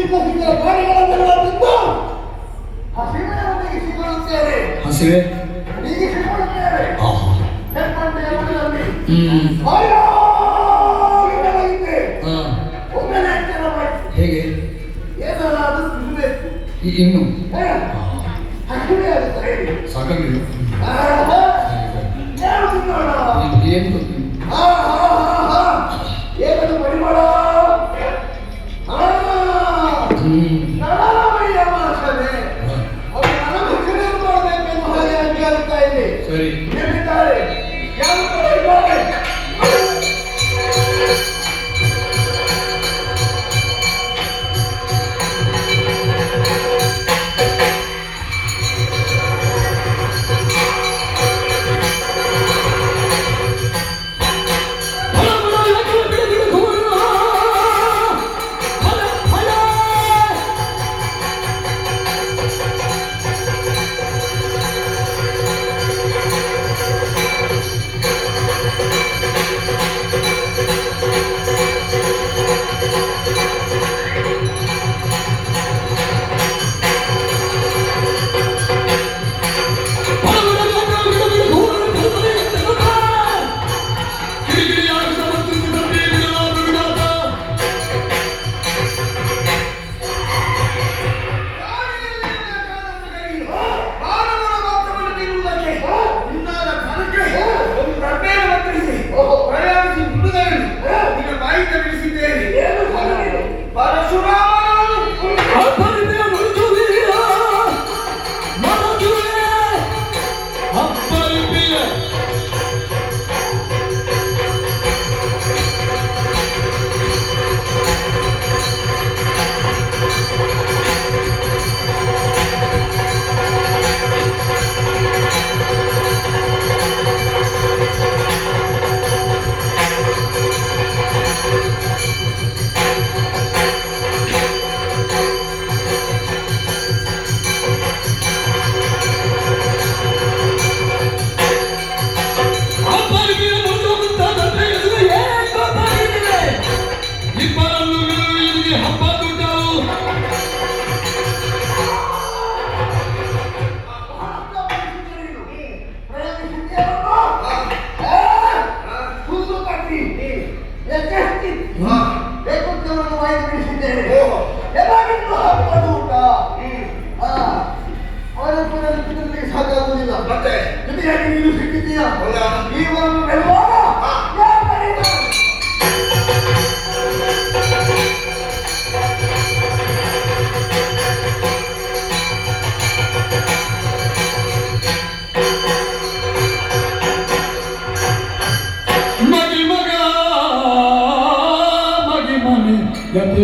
ಪ್ರಾಣಿಗಳನ್ನೆಲ್ಲ ತಿಂದು ಹಸಿವೆಯೊಂದಿಗೆ ಸಿಗುತ್ತೇವೆ. ಹಸಿವೆ ಹೀಗೆ ಸಿಗುತ್ತೇವೆ. ಹೆಬ್ಬಂಡೆಯ ಮನೆಯಲ್ಲಿ ಒಮ್ಮೆಲೆ ಎಚ್ಚರ ಮಾಡಿ ಹೇಗೆ ಏನಾದರೂ ತಿನ್ನಬೇಕು. ಇನ್ನು ಹಸಿವೆ ಆಗುತ್ತಾರೆ ಸಾಕಾಗಿಲ್ಲ ಏನು ತಿನ್ನೋಣ? ಏನು ಏನದು ಪರಿಮಳ? ನರಮಯ್ಯ ಮಾಸನೆ ಅವರು ನನಗೆ ಮಾಡಬೇಕೆಂದು ಹಾಗೆ ಅಂಜಾಗುತ್ತಾ ಇದೆ. ಸರಿ ಹೇಳಿದ್ದಾರೆ ಯಾವ ಕಡೆ ಇದ್ದಾರೆ? ಸಾಕಾಗುವುದಿಲ್ಲ ಮತ್ತೆ ಜೊತೆಯಾಗಿ ನೀನು ಸಿಕ್ಕಿದ್ದೀಯಾ?